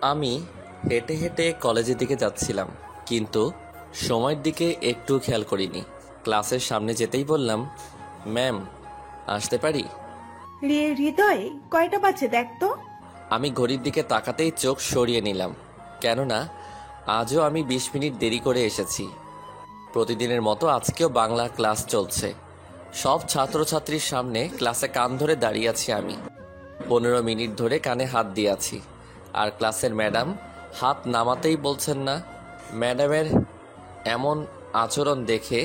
আমি হেঁটে হেঁটে কলেজের দিকে যাচ্ছিলাম, কিন্তু সময়ের দিকে একটু খেয়াল করিনি। ক্লাসের সামনে যেতেই বললাম, ম্যাম, আসতে পারি? হৃদয়, কয়টা বাজে দেখ তো। আমি ঘড়ির দিকে তাকাতেই চোখ সরিয়ে নিলাম, কেননা আজও আমি 20 মিনিট দেরি করে এসেছি। প্রতিদিনের মতো আজকেও বাংলা ক্লাস চলছে। সব ছাত্রছাত্রীর সামনে ক্লাসে কান ধরে দাঁড়িয়ে আছি আমি। 15 মিনিট ধরে কানে হাত দিয়ে আছি, আর ক্লাসের ম্যাডাম হাত নামাতেই বলছেন না। ম্যাডামের এমন আচরণ দেখে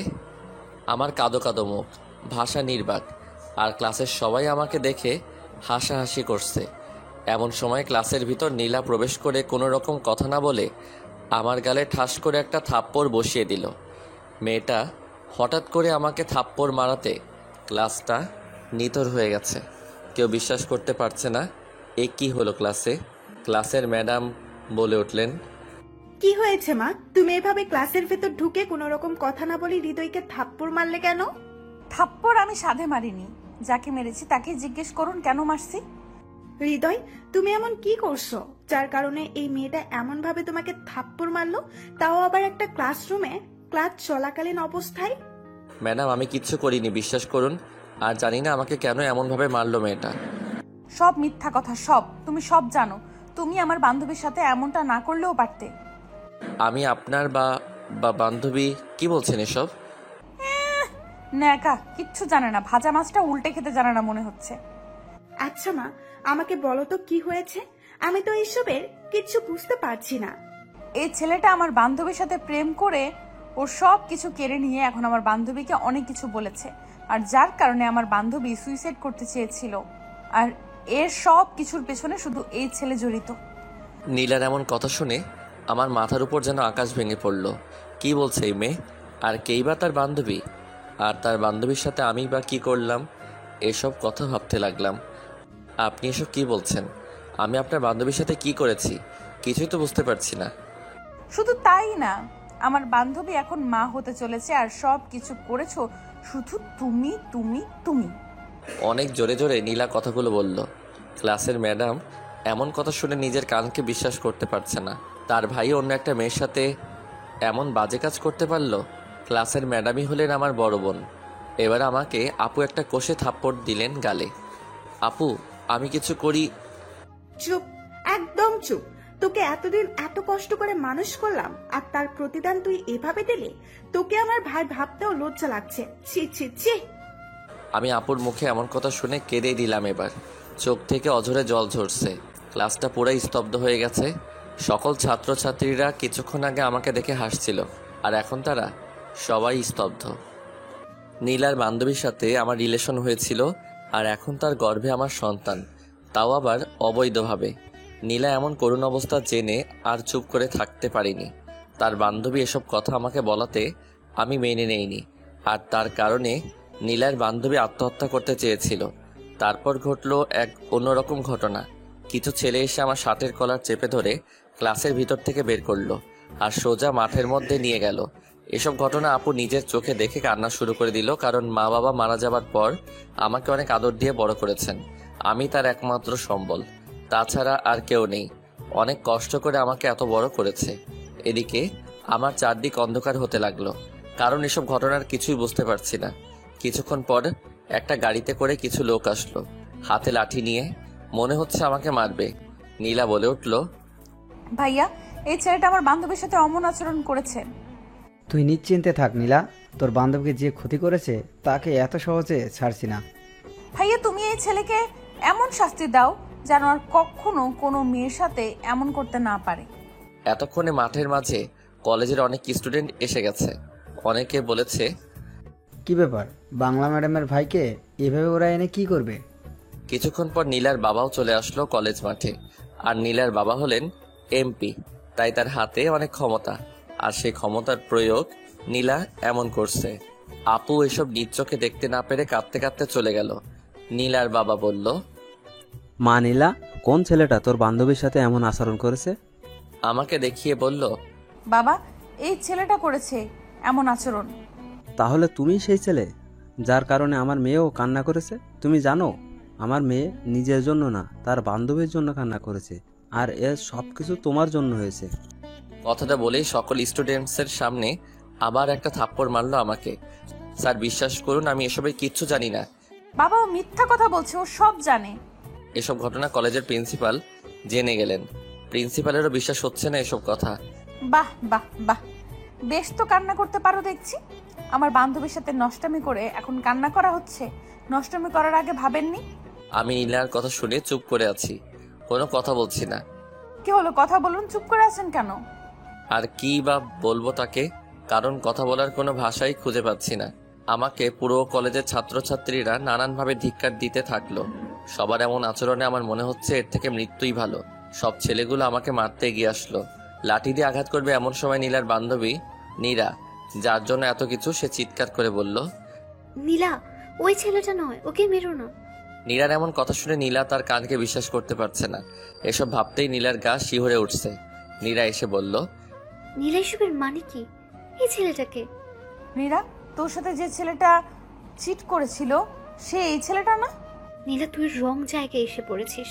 আমার কাঁদো কাঁদো মুখ, ভাষা নির্বাক, আর ক্লাসের সবাই আমাকে দেখে হাসাহাসি করছে। এমন সময় ক্লাসের ভিতর নীলা প্রবেশ করে কোনো রকম কথা না বলে আমার গালে ঠাস করে একটা থাপ্পড় বসিয়ে দিল। মেয়েটা হঠাৎ করে আমাকে থাপ্পড় মারাতে ক্লাসটা নিথর হয়ে গেছে। কেউ বিশ্বাস করতে পারছে না এ কি হলো ক্লাসে। ক্লাসের ম্যাডাম বলে উঠলেন, কি হয়েছে মা? তুমি এভাবে ক্লাসের ভেতর ঢুকে কোনো রকম কথা না বলে হৃদয়কে থাপ্পড় মারলে কেন? থাপ্পড় আমি সাধে মারিনি, যাকে মেরেছি তাকে জিজ্ঞেস করুন কেন মারছি। হৃদয়, তুমি এমন কি করছো যার কারণে এই মেয়েটা এমন ভাবে তোমাকে থাপ্পড় মারলো, তাও আবার একটা ক্লাসরুমে, ক্লাস চলাকালীন অবস্থায়? ম্যাডাম, আমি কিচ্ছু করিনি, বিশ্বাস করুন। আর জানি না আমাকে কেন এমনভাবে মারলো মেয়েটা। সব মিথ্যা কথা, সব তুমি সব জানো। তুমি আমার বান্ধবীর সাথে এমনটা না করলেও পারতে। আমি আপনার বা বান্ধবী? কি বলছেন এসব? ন্যাকা, কিচ্ছু জানে না, ভাজা মাছটা উল্টে খেতে জানে না মনে হচ্ছে। আচ্ছা মা, আমাকে বলো তো কি হয়েছে? আমি তো এইসবের কিচ্ছু বুঝতে পারছি না। এই ছেলেটা আমার বান্ধবীর সাথে প্রেম করে ওর সব কিছু কেড়ে নিয়ে এখন আমার বান্ধবীকে অনেক কিছু বলেছে, আর যার কারণে আমার বান্ধবী সুইসাইড করতে চেয়েছিল। আর এর সব কিছুর পেছনে শুধু এই ছেলে জড়িত। নীলার এমন কথা শুনে আমার মাথার উপর যেন আকাশ ভেঙে পড়ল। কি বলছে এই মেয়ে? আর কেই বা তার বান্ধবী? আর তার বান্ধবীর সাথে আমি বা কি করলাম? এসব কথা ভাবতে লাগলাম। আপনি এসব কি বলছেন? আমি আপনার বান্ধবীর সাথে কি করেছি কিছুই তো বুঝতে পারছি না। শুধু তাই না, আমার বান্ধবী এখন মা হতে চলেছে, আর সব কিছু করেছো শুধু তুমি তুমি তুমি। অনেক জোরে জোরে নীলা কথাগুলো বলল। ক্লাসের ম্যাডাম এমন কথা শুনে নিজের কানকে বিশ্বাস করতে পারছে না। তার ভাই অন্য একটা মেয়ের সাথে এমন বাজে কাজ করতে পারলো। ক্লাসের ম্যাডামই হলেন আমার বড় বোন। এবার আমাকে আপু একটা কষে থাপ্পড় দিলেন গালে। আপু, আমি কিছু করি? চুপ, একদম চুপ। তোকে এতদিন এত কষ্ট করে মানুষ করলাম, আর তার প্রতিদান তুই এভাবে দিলি? তোকে আমার ভাই ভাবতেও লজ্জা লাগছে। ছি ছি ছি। আমি আপুর মুখে এমন কথা শুনে কেঁদেই দিলাম। এবার চোখ থেকে অঝরে জল ঝরছে। ক্লাসটা পুরাই স্তব্ধ হয়ে গেছে। সকল ছাত্রছাত্রীরা কিছুক্ষণ আগে আমাকে দেখে হাসছিল, আর এখন তারা সবাই স্তব্ধ। নীলার বান্ধবীর সাথে আমার রিলেশন হয়েছিল, আর এখন তার গর্ভে আমার সন্তান, তাও আবার অবৈধভাবে। নীলা এমন করুণ অবস্থা জেনে আর চুপ করে থাকতে পারিনি। তার বান্ধবী এসব কথা আমাকে বলাতে আমি মেনে নেইনি, আর তার কারণে নীলার বান্ধবী আত্মহত্যা করতে চেয়েছিল। তারপর ঘটলো এক অন্যরকম ঘটনা। কিছু ছেলে এসে আমার শার্টের কলার চেপে ধরে ক্লাসের ভিতর থেকে বের করলো, আর সোজা মাঠের মধ্যে নিয়ে গেল। এসব ঘটনা আপু নিজের চোখে দেখে কান্না শুরু করে দিল, কারণ মা বাবা মারা যাবার পর আমাকে অনেক আদর দিয়ে বড় করেছেন। আমি তার একমাত্র সম্বল, তাছাড়া আর কেউ নেই। অনেক কষ্ট করে আমাকে এত বড় করেছে। এদিকে আমার চারদিক অন্ধকার হতে লাগলো, কারণ এসব ঘটনার কিছুই বুঝতে পারছি না। কিছুক্ষণ পর একটা গাড়িতে করে কিছু লোক আসলো, হাতে লাঠি নিয়ে। মনে হচ্ছে আমাকে মারবে। নীলা বলে উঠল, ভাইয়া, এই ছেলেটা আমার বান্ধবীর সাথে অমন আচরণ করেছে। তুই নিশ্চিন্তে থাক নীলা, তোর বান্ধবীকে যে ক্ষতি করেছে তাকে এত সহজে ছাড়ছি না। ভাইয়া, তুমি এই ছেলেকে এমন শাস্তি দাও যেন আর কখনো কোনো মেয়ের সাথে এমন করতে না পারে। এতক্ষণে মাঠের মাঝে কলেজের অনেক স্টুডেন্ট এসে গেছে। অনেকে বলেছে, কি ব্যাপার, বাংলা ম্যাডামের ভাইকে এভাবে ওরা এনে কি করবে? কিছুক্ষণ পর নীলার বাবাও চলে আসলো কলেজ মাঠে। আর নীলার বাবা হলেন এমপি, তাই তার হাতে অনেক ক্ষমতা, আর সেই ক্ষমতার প্রয়োগ নীলা এমন করছে। আপু এসব নিজ চোখে দেখতে না পেরে কাঁদতে কাঁদতে চলে গেল। নীলার বাবা বলল, মা নীলা, কোন ছেলেটা তোর বান্ধবীর সাথে এমন আচরণ করেছে? আমাকে দেখিয়ে বলল, বাবা, এই ছেলেটা করেছে এমন আচরণ। তাহলে তুমি সেই ছেলে যার কারণে আমার মেয়েও কান্না করেছে? তুমি জানো, আমার মেয়ে নিজের জন্য না, তার বান্ধবীর জন্য কান্না করেছে। আর এ সব কিছু তোমার জন্য হয়েছে। কথাটা বলেই সকল স্টুডেন্টসের সামনে আবার একটা থাপ্পড় মারলো আমাকে। স্যার বিশ্বাস করুন, আমি এসবের কিচ্ছু জানি না। বাবা ও মিথ্যা কথা বলছে, ও সব জানে। এসব ঘটনা কলেজের প্রিন্সিপাল জেনে গেলেন। প্রিন্সিপালেরও বিশ্বাস হচ্ছে না এসব কথা। বাহ বাহ বাহ, বেশ তো কান্না করতে পারো দেখছি। আমার বান্ধবীর সাথে নষ্টামি করে এখন কান্না করা হচ্ছে। নষ্টামি করার আগে ভাবেননি? আমি নীলার কথা শুনে চুপ করে আছি, কোনো কথা বলছি না। কি হলো, কথা বলুন, চুপ করে আছেন কেন? আর কি বা বলবো তাকে, কারণ কথা বলার কোনো ভাষাই খুঁজে পাচ্ছি না। আমাকে পুরো কলেজের ছাত্রছাত্রীরা নানানভাবে ধিক্কার দিতে থাকলো। সবার এমন আচরণে আমার মনে হচ্ছে এর থেকে মৃত্যুই ভালো। সব ছেলেগুলো আমাকে মারতে এগিয়ে আসলো, লাঠি দিয়ে আঘাত করবে এমন সময় নীলার বান্ধবী নীরা, যার জন্য এত কিছু, সে চিৎকার করে বলল, নীলা, ওই ছেলেটা নয়, ওকে মেরো না। নীলার এমন কথা শুনে নীলা তার কানকে বিশ্বাস করতে পারছে না। এসব ভাবতেই নীলার গা শিহরে উঠছে। নীরা এসে বলল, নীলা, এসবের মানে কি? এই ছেলেটাকে? নীরা, তোর সাথে যে ছেলেটা চিট করেছিল সে এই ছেলেটা না? নীলা, তুই রং জায়গায় এসে পড়েছিস।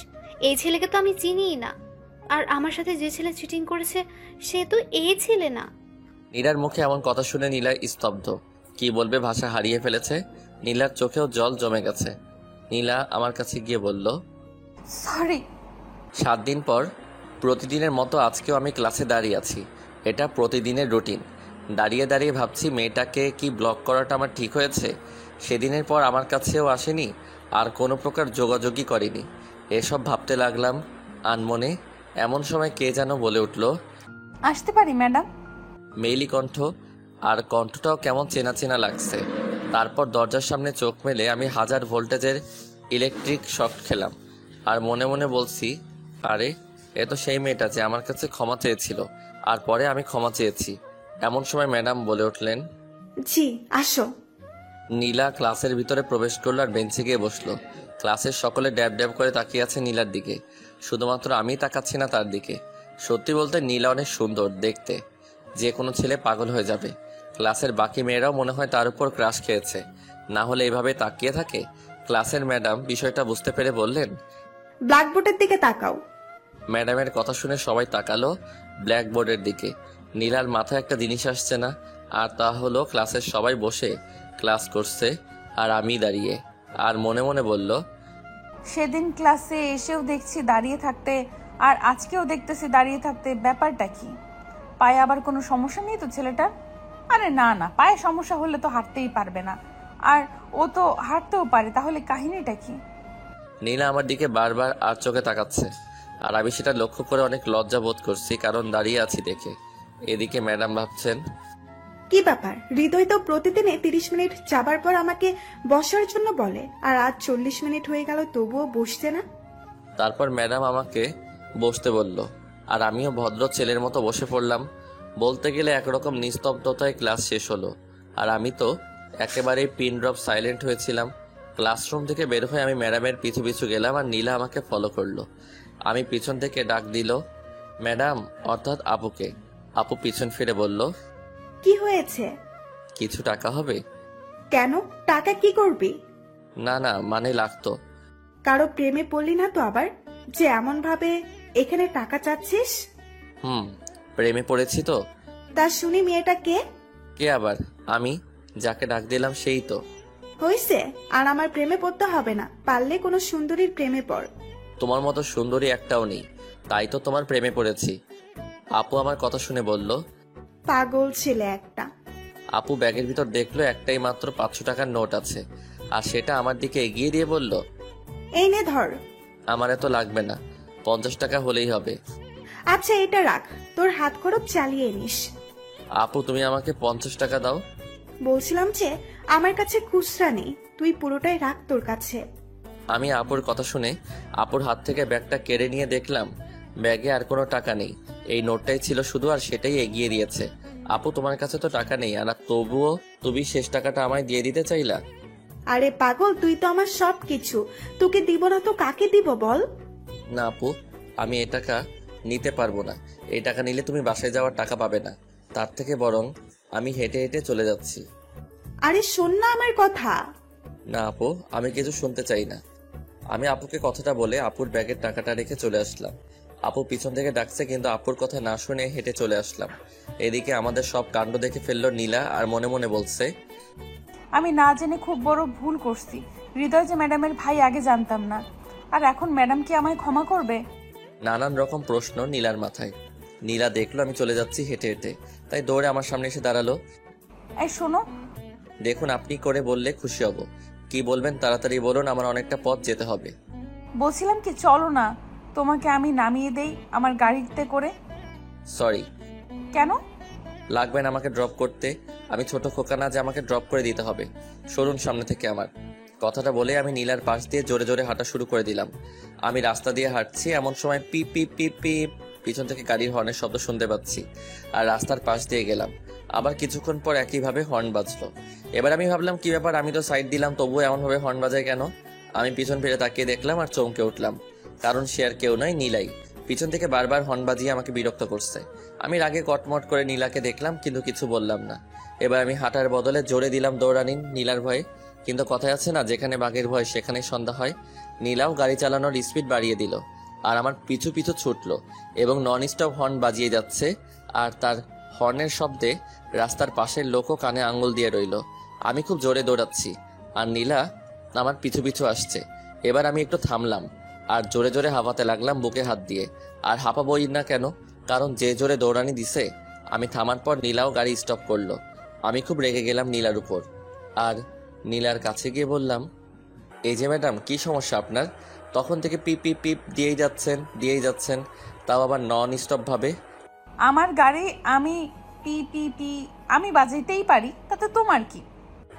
এই ছেলেকে তো আমি চিনিই না। আর আমার সাথে যে ছেলে চিটিং করেছে সে তো এই ছেলে না। নীলার মুখে এমন কথা শুনে নীলা স্তব্ধ, কি বলবে ভাষা হারিয়ে ফেলেছে। নীলার চোখেও জল জমে গেছে। নীলা আমার কাছে গিয়ে বলল, সরি। 7 দিন পর প্রতিদিনের মতো আজকেও আমি ক্লাসে দাঁড়িয়ে আছি। এটা প্রতিদিনের রুটিন। দাঁড়িয়ে দাঁড়িয়ে ভাবছি মেয়েটাকে কি ব্লক করাটা আমার ঠিক হয়েছে। সেদিনের পর আমার কাছেও আসেনি, আর কোনো প্রকার যোগাযোগই করেনি। এসব ভাবতে লাগলাম আনমনে। এমন সময় কে যেন বলে উঠল, আসতে পারি ম্যাডাম? মেইলি কণ্ঠ, আর কণ্ঠটাও কেমন চেনা চেনা লাগছে। তারপর দরজার সামনে চোখ মেলে আমি 1000 ভোল্টেজের ইলেকট্রিক শক খেলাম, আর মনে মনে বলছি, আরে এ তো সেই মেয়েটা যে আমার কাছে ক্ষমা চেয়েছিল, আর পরে আমি ক্ষমা চেয়েছি। এমন সময় ম্যাডাম বলে উঠলেন, জি আসো। নীলা ক্লাসের ভিতরে প্রবেশ করলো আর বেঞ্চে গিয়ে বসলো। ক্লাসের সকলে ড্যাব ড্যাব করে তাকিয়ে আছে নীলার দিকে, শুধুমাত্র আমি তাকাচ্ছি না তার দিকে। সত্যি বলতে নীলা অনেক সুন্দর দেখতে, যে কোনো ছেলে পাগল হয়ে যাবে। ক্লাসের বাকি মেয়েরাও মনে হয় তার উপর ক্রাশ খেয়েছে, না হলে এভাবে তাকিয়ে থাকে। ক্লাসের ম্যাডাম বিষয়টা বুঝতে পেরে বললেন, ব্ল্যাকবোর্ডের দিকে তাকাও। ম্যাডামের কথা শুনে সবাই তাকালো ব্ল্যাকবোর্ডের দিকে। নীলার মাথায় একটা জিনিস আসছে না, আর তা হলো ক্লাসের সবাই বসে ক্লাস করছে আর আমি দাঁড়িয়ে। আর মনে মনে বলল, সেদিন ক্লাসে এসেও দেখছি দাঁড়িয়ে থাকতে, আর আজকেও দেখতেছি দাঁড়িয়ে থাকতে, ব্যাপারটা কি? পায়ে আবার কোনো সমস্যা নেই তো ছেলেটার? আরে না না, পায়ে সমস্যা হলে তো হাঁটতেই পারবে না, আর ও তো হাঁটতেও পারে, তাহলে কাহিনীটা কি? নীলা আমার দিকে বারবার আর চোখে তাকাচ্ছে, আর আমি সেটা লক্ষ্য করে অনেক লজ্জা বোধ করছি, কারণ দাঁড়িয়ে আছি দেখে। এদিকে ম্যাডাম ভাবছেন, কি ব্যাপার, হৃদয় তো প্রতিদিনে 30 মিনিট যাবার পর আমাকে বসার জন্য বলে, আর আজ 40 মিনিট হয়ে গেল তবুও বসছে না। তারপর ম্যাডাম আমাকে বসতে বলল, আর আমিও ভদ্র ছেলের মতো বসে পড়লাম। বলতে গেলে একরকম নিস্তব্ধতায় ক্লাস শেষ হলো, আর আমি তো একেবারেই পিন ড্রপ সাইলেন্ট হয়েছিলাম। ক্লাসরুম থেকে বের হয়ে আমি ম্যাডামের পিছু পিছু গেলাম, আর নীলা আমাকে ফলো করলো। আমি পিছন থেকে ডাক দিল, ম্যাডাম, অর্থাৎ আপুকে। আপু পিছন ফিরে বলল, কি হয়েছে? কিছু টাকা হবে? কেন, টাকা কি করবি? না না, মানে লাগতো। কারো প্রেমে পড়লি না তো আবার, যে এমন ভাবে এখানে টাকা চাচ্ছিস? প্রেমে পড়েছি তো। তা শুনি মেয়েটা কে? কে আবার? আমি যাকে ডাক দিলাম সেই তো। হইছে, আর আমার প্রেমে পড়তে হবে না, পারলে কোনো সুন্দরীর প্রেমে পড়। তোমার মতো সুন্দরী একটাও নেই, তাই তো তোমার প্রেমে পড়েছি। আপু আমার কথা শুনে বলল, পাগল ছেলে একটা। আপু ব্যাগের ভিতর দেখলো একটাই মাত্র 500 টাকার নোট আছে, আর সেটা আমার দিকে এগিয়ে দিয়ে বলল, এই নে ধর। আমার এত লাগবে না, 50 টাকা হলেই হবে। আচ্ছা এটা রাখ, তোর হাত খরচ চালিয়ে নিস। আপু তুমি আমাকে 50 টাকা দাও। বলছিলাম যে আমার কাছে খুচরা নেই, তুই পুরোটাই রাখ তোর কাছে। আমি আপুর কথা শুনে আপুর হাত থেকে ব্যাগটা কেড়ে নিয়ে দেখলাম ব্যাগে আর কোনো টাকা নেই, এই নোটটাই ছিল শুধু, আর সেটাই এগিয়ে দিয়েছে। আপু তোমার কাছে তো টাকা নেই, আর তবুও তুমি শেষ টাকাটা আমায় দিয়ে দিতে চাইলা। আরে পাগল, তুই তো আমার সব কিছু, তোকে দিব না তো কাকে দিব বল? না আপু, আমি এই টাকা নিতে পারবো না। এই টাকা নিলে তুমি বাসায় যাওয়ার টাকা পাবে না, তার থেকে বরং আমি হেঁটে হেঁটে চলে যাচ্ছি। আরে শোন না আমার কথা। না আপু, আমি কিছু শুনতে চাই না। আমি আপুকে কথাটা বলে আপুর ব্যাগের টাকাটা রেখে চলে আসলাম। আপু পিছন থেকে ডাকছে, কিন্তু আপুর কথা না শুনে হেঁটে চলে আসলাম। এদিকে আমাদের সব কাণ্ড দেখে ফেললো নীলা, আর মনে মনে বলছে, আমি না জেনে খুব বড় ভুল করছি। হৃদয় যে ম্যাডামের ভাই আগে জানতাম না, আর এখন ম্যাডাম কি আমায় ক্ষমা করবে? নানান রকম প্রশ্ন নীলার মাথায়। নীলা দেখলো আমি চলে যাচ্ছি হেঁটে হেঁটে, তাই দৌড়ে আমার সামনে এসে দাঁড়ালো। এই শোনো, দেখুন, আপনি করে বললে খুশি হব। কি বলবেন তাড়াতাড়ি বলুন, আমার অনেকটা পথ যেতে হবে। বলছিলাম কি চলো না, তোমাকে আমি নামিয়ে দেই আমার গাড়িতে করে। সরি। কেন? লাগবে না আমাকে ড্রপ করতে, আমি ছোট খোকা না যে আমাকে ড্রপ করে দিতে হবে। সরুন সামনে থেকে আমার। কথাটা বলে আমি নীলার পাশ দিয়ে জোরে জোরে হাঁটা শুরু করে দিলাম। আমি রাস্তা দিয়ে হাঁটছি, এমন সময় পিপ পিপ পিপ পিপ পিছন থেকে গাড়ির হর্নের শব্দ শুনতে পাচ্ছি, আর রাস্তার পাশ দিয়ে গেলাম। আবার কিছুক্ষণ পর একইভাবে হর্ন বাজলো। এবার আমি ভাবলাম কি ব্যাপার, আমি তো সাইড দিলাম, তবুও এমনভাবে হর্ন বাজায় কেন? আমি পিছন ফিরে তাকিয়ে দেখলাম আর চমকে উঠলাম, কারণ সে আর কেউ নয়, নীলাই। পিছন থেকে বারবার হর্ন বাজিয়ে আমাকে বিরক্ত করছে। আমি রাগে কটমট করে নীলাকে দেখলাম, কিন্তু কিছু বললাম না। এবার আমি হাঁটার বদলে জোরে দিলাম দৌড়ানি নীলার ভয়ে। কিন্তু কথায় আছে না, যেখানে বাঘের ভয় সেখানে সন্ধ্যা হয়। নীলাও গাড়ি চালানোর স্পিড বাড়িয়ে দিল, আর আমার পিছু পিছু ছুটলো এবং নন স্টপ হর্ন বাজিয়ে যাচ্ছে। আর তার হর্নের শব্দে রাস্তার পাশের লোকও কানে আঙুল দিয়ে রইল। আমি খুব জোরে দৌড়াচ্ছি, আর নীলা আমার পিছু পিছু আসছে। এবার আমি একটু থামলাম, আর জোরে জোরে হাঁপাতে লাগলাম বুকে হাত দিয়ে। আর হাঁপাবই না কেন, কারণ যে জোরে দৌড়ানি দিছে। আমি থামার পর নীলাও গাড়ি স্টপ করলো। আমি খুব রেগে গেলাম নীলার উপর, আর নীলার কাছে গিয়ে বললাম, এই যে ম্যাডাম, কি সমস্যা আপনার? তখন থেকে পিপ পিপ পিপ দিয়েই যাচ্ছেন, তাও আবার নন স্টপ ভাবে। আমার গাড়ি আমি পি পি পি আমি বাজাইতেই পারি, তাতে তোমার কি?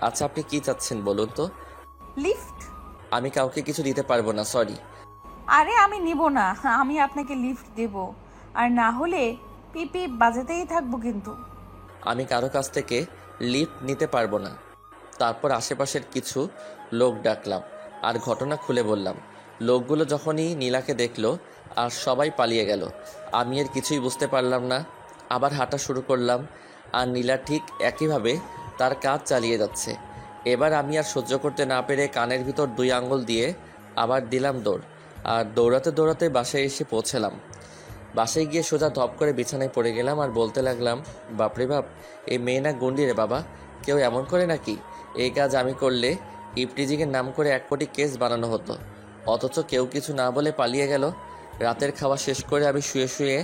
আচ্ছা, আপনি কি চাচ্ছেন বলুন তো? লিফট? আমি কাউকে কিছু দিতে পারবো না, সরি। আরে আমি নিব না, আমি আপনাকে লিফট দেব, আর না হলে পিপি বাজাতেই থাকবো কিন্তু। আমি কারো কাছ থেকে লিফট নিতে পারবো না। তারপর আশেপাশের কিছু লোক ডাকলাম আর ঘটনা খুলে বললাম। লোকগুলো যখনই নীলাকে দেখলো আর সবাই পালিয়ে গেল, আমি আর কিছুই বুঝতে পারলাম না। আবার হাঁটা শুরু করলাম, আর নীলা ঠিক একইভাবে তার কাজ চালিয়ে যাচ্ছে। এবার আমি আর সহ্য করতে না পেরে কানের ভিতর 2 আঙ্গুল দিয়ে আবার দিলাম দৌড়, আর দৌড়াতে দৌড়াতে বাসায় এসে পৌঁছলাম। বাসায় গিয়ে সোজা ধপ করে বিছানায় পড়ে গেলাম আর বলতে লাগলাম, বাপরে বাপ, এই মেয়ে না গন্ডি রে বাবা, কেউ এমন করে নাকি? এই কাজ আমি করলে ইফটিজিংয়ের নাম করে 1 কোটি কেস বানানো হতো, অথচ কেউ কিছু না বলে পালিয়ে গেল। রাতের খাওয়া শেষ করে আমি শুয়ে শুয়ে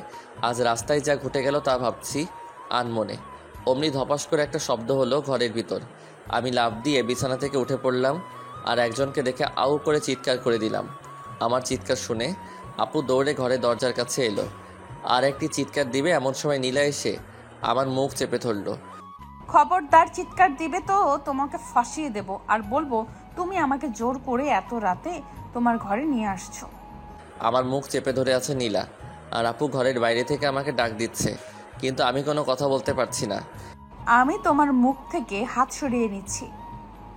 আজ রাস্তায় যা ঘটে গেল তা ভাবছি আনমনে। অমনি ধপাস করে একটা শব্দ হলো ঘরের ভিতর। আমি লাফ দিয়ে বিছানা থেকে উঠে পড়লাম, আর একজনকে দেখে আউ করে চিৎকার করে দিলাম। আমার চিৎকার শুনে আপু দৌড়ে ঘরে দরজার কাছে এলো, আর একটি চিৎকার দিবে এমন সময় নীলা এসে আমার মুখ চেপে ধরলো। খবরদার চিৎকার দিবে তো তোমাকে ফাঁসিয়ে দেব, আর বলবো তুমি আমাকে জোর করে এত রাতে তোমার ঘরে নিয়ে আসছো। আমার মুখ চেপে ধরে আছে নীলা, আর আপু ঘরের বাইরে থেকে আমাকে ডাক দিচ্ছে, কিন্তু আমি কোনো কথা বলতে পারছি না। আমি তোমার মুখ থেকে হাত সরিয়ে নিচ্ছি।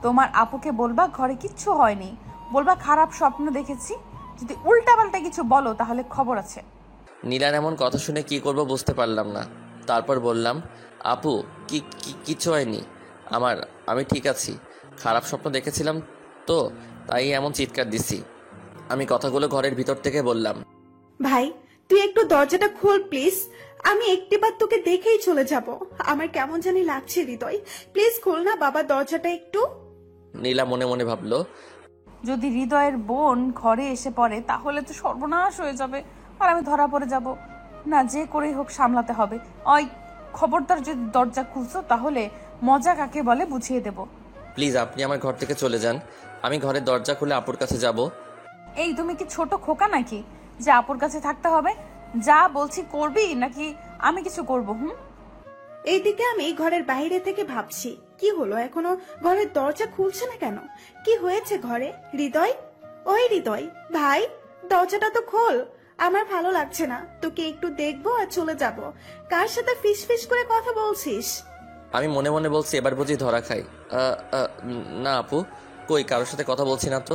তোমার আপুকে বলবা ঘরে কিচ্ছু হয়নি, বলবা খারাপ স্বপ্ন দেখেছি। যদি উল্টাপাল্টা কিছু বলো তাহলে খবর আছে। নীলার এমন কথা শুনে কি করব বুঝতে পারলাম না। তারপর বললাম, আপু কিছু হয়নি আমি ঠিক আছি। খারাপ স্বপ্ন দেখেছিলাম তো, তাই এমন চিৎকার দিছি। আমি কথাগুলো ঘরের ভিতর থেকে বললাম। ভাই, তুই একটু দরজাটা খোল প্লিজ। আমি একটিবার তোকে দেখেই চলে যাব। আমার কেমন জানি লাগছে হৃদয়, প্লিজ খোল না বাবা দরজাটা একটু। নীলা মনে মনে ভাবলো, যদি হৃদয়ের বোন ঘরে এসে পড়ে তাহলে তো সর্বনাশ হয়ে যাবে, আর আমি ধরা পড়ে যাব। না, যে করেই হোক সামলাতে হবে। ওই খবরদার যদি দরজা খুলছো তাহলে মজা কাকে বলে বুঝিয়ে দেব। প্লিজ আপনি আমার ঘর থেকে চলে যান, আমি ঘরের দরজা খুলে আপুর কাছে যাব। এই তুমি কি ছোট খোকা নাকি যে আপুর কাছে থাকতে হবে? যা বলছি করবি নাকি আমি কিছু করব? এইদিকে আমি ঘরের বাইরে থেকে ভাবছি, কি হলো এখনো ঘরের দরজা খুলছে না কেন? কি হয়েছে ঘরে? হৃদয়, ওই হৃদয় ভাই, দরজাটা তো খোল। আমার ভালো লাগছে না, তোকে একটু দেখবো আর চলে যাব। কার সাথে ফিস ফিস করে কথা বলছিস? আমি মনে মনে বলছি, এবার বুঝি ধরা খাই। না আপু, কই কারোর সাথে কথা বলছি না তো।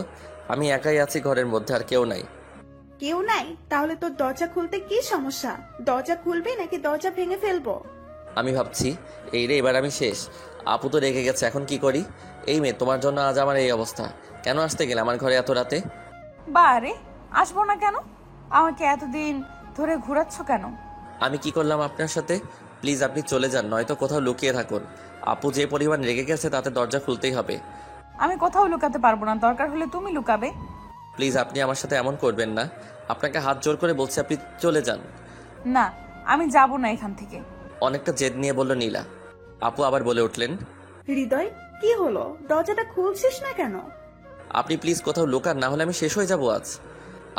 আমি একাই আছি ঘরের মধ্যে, আর কেউ নাই। কেউ নাই? তাহলে তোর দরজা খুলতে কি সমস্যা? দরজা খুলবি নাকি দরজা ভেঙে ফেলবো? আমি ভাবছি, এই রে এবার আমি শেষ। আপু তো রেগে গেছে, এখন কি করি? এই মেয়ে, তোমার জন্য আজ আমার এই অবস্থা। কেন আসতে গেলে আমার ঘরে এত রাতে? বারে আসবো না কেন? আমাকে এতদিন ধরে ঘোরাচ্ছ কেন? আমি কি করলাম আপনার সাথে? প্লিজ আপনি চলে যান, নয়তো কোথাও লুকিয়ে থাকুন। আপু যে পরিমাণ রেগে গেছে তাতে দরজা খুলতেই হবে। আমি কোথাও লুকাতে পারবো না, দরকার হলে তুমি লুকাবে। প্লিজ আপনি আমার সাথে এমন করবেন না। আপনাকে হাত জোর করে বলছি, আপনি চলে যান। না, আমি যাব না এখান থেকে। অনেকটা জেদ নিয়ে বলল নীলা। আপু আবার বলে উঠলেন, হৃদয়, কি হলো? দরজাটা খুলছিস না কেন? আপনি প্লিজ কোথাও লুকান, না হলে আমি শেষ হয়ে যাব আজ।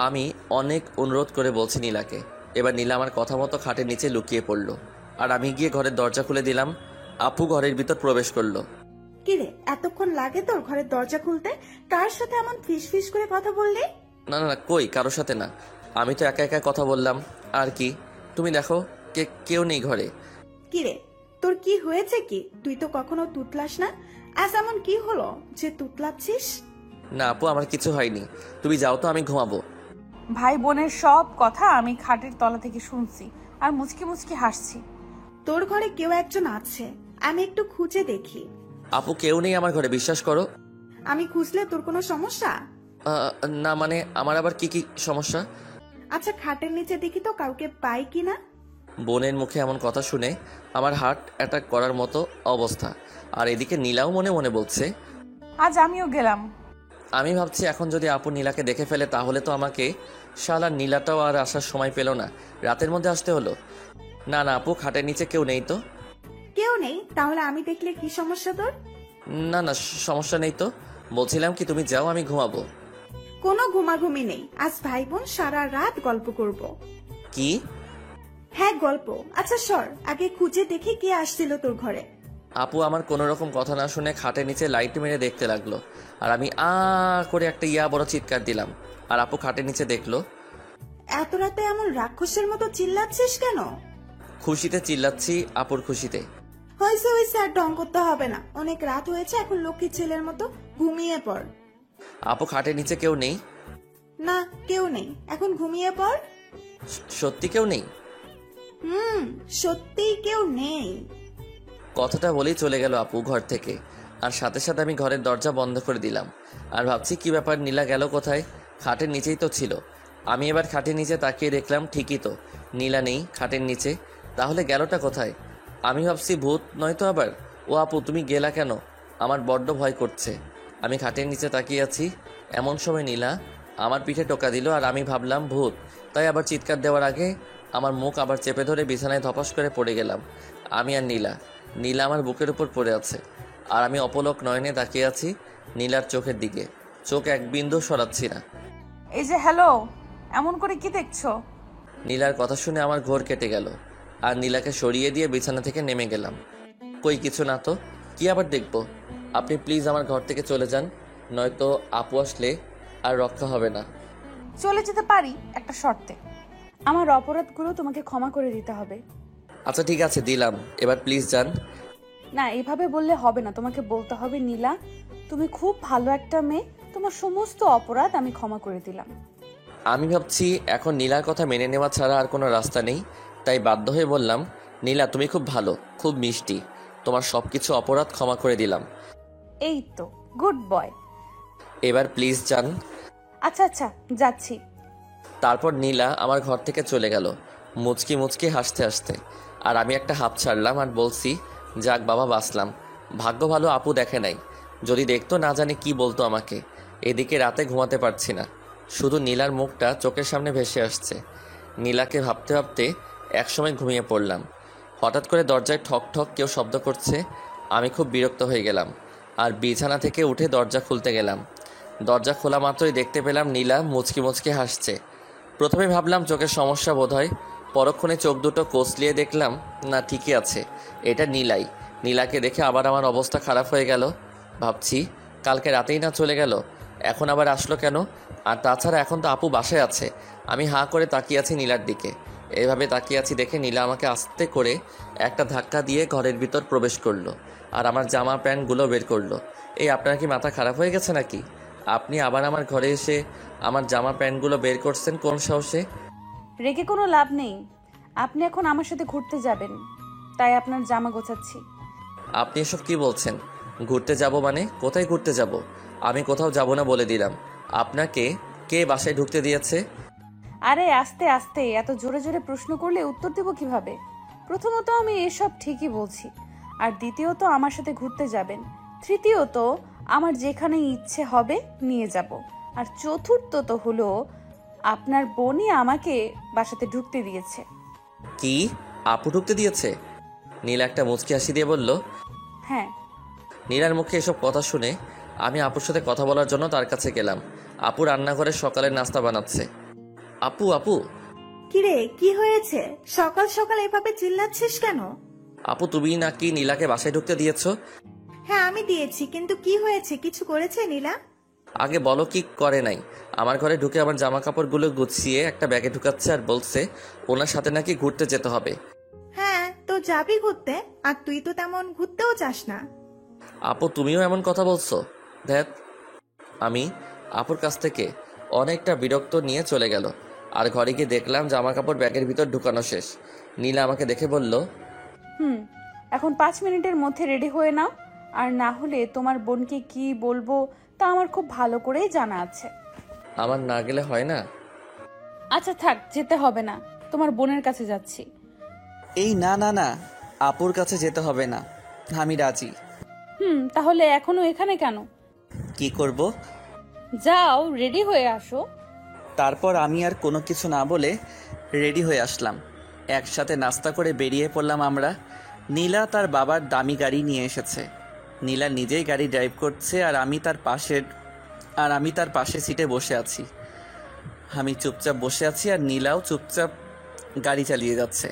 আমি অনেক অনুরোধ করে বলছি নীলাকে। এবার নীলা আমার কথা মতো খাটের নিচে লুকিয়ে পড়ল, আর আমি গিয়ে ঘরের দরজা খুলে দিলাম। আপু ঘরের ভিতর প্রবেশ করলো। কিরে, এতক্ষণ লাগে তোর ঘরের দরজা খুলতে? কার সাথে এমন ফিস ফিস করে কথা বললি? না না না, কই কারোর সাথে না, আমি তো একা একা কথা বললাম। আর কি, তুমি দেখো কেউ নেই ঘরে। কিরে, তোর কি হয়েছে? কি তুই তো কখনো তুতলাস না, আজ এমন কি হলো যে তুতলাচ্ছিস? না আপু, আমার কিছু হয়নি, তুমি যাও তো, আমি ঘুমাবো। ভাই বোনের সব কথা আমি খাটের তলা থেকে শুনছি আর মুচকি মুচকি হাসছি। তোর ঘরে কেউ একজন আছে, আমি একটু খুঁজে দেখি। আপু কেউ নেই আমার ঘরে, বিশ্বাস করো। আমি খুঁজলে তোর কোনো সমস্যা? না মানে আমার আবার কি কি সমস্যা? আচ্ছা, খাটের নিচে দেখি তো কাউকে পাই কিনা। বোনের মুখে এমন কথা শুনে আমার হার্ট অ্যাটাক করার মতো অবস্থা। আর এদিকে নীলাও মনে মনে বলছে, আজ আমিও গেলাম। আমি ভাবছি এখন যদি আপু নীলাকে দেখে ফেলে তাহলে তো আমাকে, শালা নীলাটাও আর আসার সময় পেল না, রাতের মধ্যে আসতে হলো। না না আপু, খাটের নিচে কেউ নেই তো। কেউ নেই? তাহলে আমি দেখলে কি সমস্যা তোর? না না, সমস্যা নেই তো, বলছিলাম কি তুমি যাও, আমি ঘুমাবো। কোনো ঘুমাঘুমি নেই, আজ ভাই বোন সারা রাত গল্প করব। কি? হ্যাঁ গল্প। আচ্ছা সর, আগে খুঁজে দেখি কে আসছিল তোর ঘরে। আপু আমার কোনো রকম কথা না শুনে খাটের নিচে লাইট মেরে দেখতে লাগলো, আর আমি করে একটা বড় চিৎকার দিলাম, আর আপু খাটের নিচে দেখলো। এত রাতে এমন রাক্ষসের মতো চিল্লাচ্ছিস কেন? খুশিতে চিল্লাচ্ছি, আপুর খুশিতে। হয়েছে হয়েছে, আর ঢং করতে হবে না, অনেক রাত হয়েছে, এখন লক্ষ্মী ছেলের মতো ঘুমিয়ে পড়। আপু খাটের নিচে কেউ নেই? না, কেউ নেই, এখন ঘুমিয়ে পড়। সত্যি কেউ নেই? সত্যিই কেউ নেই। কথাটা বলেই চলে গেল আপু ঘর থেকে, আর সাথে সাথে আমি ঘরের দরজা বন্ধ করে দিলাম। আর ভাবছি কি ব্যাপার, নীলা গেল কোথায়? খাটের নিচেই তো ছিল। আমি এবার খাটের নিচে তাকিয়ে দেখলাম ঠিকই তো, নীলা নেই খাটের নিচে। তাহলে গেলটা কোথায়? আমি ভাবছি ভূত নয় তো আবার। ও আপু তুমি গেলা কেন? আমার বড্ড ভয় করছে। আমি খাটের নিচে তাকিয়ে আছি, এমন সময় নীলা আমার পিঠে টোকা দিল, আর আমি ভাবলাম ভূত, তাই আবার চিৎকার দেওয়ার আগে আমার মুখ আবার চেপে ধরে বিছানায় ধপাস করে পড়ে গেলাম। আমি আর নীলা, নীলা আমার বুকের উপর পড়ে আছে, আর আমি অপলক নয়নে তাকিয়ে আছি নীলার চোখের দিকে, চোখ এক বিন্দু সরাচ্ছি না। এই যে হ্যালো, এমন করে কি দেখছো? নীলার কথা শুনে আমার ঘোর কেটে গেল, আর নীলাকে সরিয়ে দিয়ে বিছানা থেকে নেমে গেলাম। কই কিছু না তো, কি আবার দেখব? আপনি প্লিজ আমার ঘর থেকে চলে যান, নয়তো আপু আসলে আর রক্ষা হবে না। চলে যেতে পারি একটা শর্তে। আমার অপরাধগুলো তোমাকে ক্ষমা করে দিতে হবে। আচ্ছা ঠিক আছে, দিলাম, এবার প্লিজ যান। না, এভাবে বললে হবে না, তোমাকে বলতে হবে নীলা তুমি খুব ভালো একটা মেয়ে, তোমার সমস্ত অপরাধ আমি ক্ষমা করে দিলাম। আমি ভাবছি এখন নীলার কথা মেনে নেওয়া ছাড়া আর কোনো রাস্তা নেই, তাই বাধ্য হয়ে বললাম, নীলা তুমি খুব ভালো, খুব মিষ্টি, তোমার সব কিছু অপরাধ ক্ষমা করে দিলাম। এই তো, গুড বয়। এবার প্লিজ যান। আচ্ছা আচ্ছা, যাচ্ছি। তারপর নীলা আমার ঘর থেকে চলে গেল মুচকি মুচকি হাসতে হাসতে, আর আমি একটা হাঁপ ছাড়লাম আর বলছি, যাক বাবা বাঁচলাম, ভাগ্য ভালো আপু দেখে নাই, যদি দেখতো না জানি কি বলতো আমাকে। এদিকে রাতে ঘুমাতে পারছি না, শুধু নীলার মুখটা চোখের সামনে ভেসে আসছে। নীলাকে ভাবতে ভাবতে একসময় ঘুমিয়ে পড়লাম। হঠাৎ করে দরজায় ঠক ঠক কেউ শব্দ করছে, আমি খুব বিরক্ত হয়ে গেলাম, আর বিছানা থেকে উঠে দরজা খুলতে গেলাম। দরজা খোলা মাত্রই দেখতে পেলাম নীলা মুচকি মুচকি হাসছে। প্রথমে ভাবলাম চোখের সমস্যা বোধ হয়, পরক্ষণে চোখ দুটো কচলিয়ে দেখলাম না ঠিকই আছে, এটা নীলাই। নীলাকে দেখে আবার আমার অবস্থা খারাপ হয়ে গেল। ভাবছি কালকে রাতেই না চলে গেল, এখন আবার আসলো কেন? আর তাছাড়া এখন তো আপু বাসায় আছে। আমি হাঁ করে তাকিয়ে আছি নীলার দিকে। এভাবে তাকিয়ে আছি দেখে নীলা আমাকে আস্তে করে একটা ধাক্কা দিয়ে ঘরের ভিতর প্রবেশ করলো, আর আমার জামা প্যান্টগুলো বের করলো। এই আপনার কি মাথা খারাপ হয়ে গেছে নাকি? আপনি আবার আমার ঘরে এসে আমার জামা প্যান্টগুলো বের করছেন কোন সাহসে? রেখে কোনো লাভ নেই, আপনি এখন আমার সাথে ঘুরতে যাবেন, তাই আপনার জামা গোছাচ্ছি। আপনি এসব কি বলছেন? ঘুরতে যাব মানে? কোথায় ঘুরতে যাব? আমি কোথাও যাব না বলে দিলাম। আপনাকে কে বাসায় ঢুকতে দিয়েছে? আরে আস্তে আস্তে, এত জোরে জোরে প্রশ্ন করলে উত্তর দেব কিভাবে? প্রথমত আমি এসব ঠিকই বলছি, আর দ্বিতীয়ত আমার সাথে ঘুরতে যাবেন, তৃতীয়ত আমার যেখানে ইচ্ছে হবে নিয়ে যাব, আর চতুর্থত হলো আপনার বোনই আমাকে বাসাতে ঢুকতে দিয়েছে। কি? আপু ঢুকতে দিয়েছে? নীলা একটা মুচকি হাসি দিয়ে বলল। হ্যাঁ। নীলার মুখে এসব কথা শুনে আমি আপুর সাথে কথা বলার জন্য তার কাছে গেলাম। আপু রান্নাঘরে সকালের নাস্তা বানাচ্ছে। আপু আপু কিরে, কি হয়েছে? সকাল সকাল এভাবে চিল্লাচ্ছিস কেন? আপু, তুমি নাকি নীলাকে বাসায় ঢুকতে দিয়েছো? হ্যাঁ আমি দিয়েছি, কিন্তু কি হয়েছে? কিছু করেছে নীলা? আগে বলো কি করে নাই। আমার ঘরে ঢুকে আমার জামা কাপড়গুলো গুছিয়ে একটা ব্যাগে ঢুকাচ্ছে আর বলছে ওনার সাথে নাকি ঘুরতে যেতে হবে। হ্যাঁ তো যাবি ঘুরতে, আর তুই তো তেমন ঘুরতেও চাস না। আপু, তুমিও এমন কথা বলছো? ধ্যাত। আমি আপুর কাছ থেকে অনেকটা বিরক্ত নিয়ে চলে গেল, আর ঘরে গিয়ে দেখলাম জামা কাপড় ব্যাগের ভিতর ঢুকানো শেষ। নীলা আমাকে দেখে বলল, এখন 5 মিনিটের মধ্যে রেডি হয়ে নাও, আর না হলে তোমার বোনকে কি বলবো তা আমার খুব ভালো করেই জানা আছে। আমার না গেলে হয় না? আচ্ছা থাক, যেতে হবে না, তোমার বোনের কাছে যাচ্ছি। এই না না না, আপুর কাছে যেতে হবে না, আমি রাজি। তাহলে এখনো এখানে কেন? কি করব? যাও রেডি হয়ে আসো। তারপর আমি আর কোনো কিছু না বলে রেডি হয়ে আসলাম। একসাথে নাস্তা করে বেরিয়ে পড়লাম আমরা। নীলা তার বাবার দামি গাড়ি নিয়ে এসেছে। নীলা নিজেই গাড়ি ড্রাইভ করছে, আর আমি তার পাশে সিটে বসে আছি। আমি চুপচাপ বসে আছি, আর নীলাও চুপচাপ গাড়ি চালিয়ে যাচ্ছে।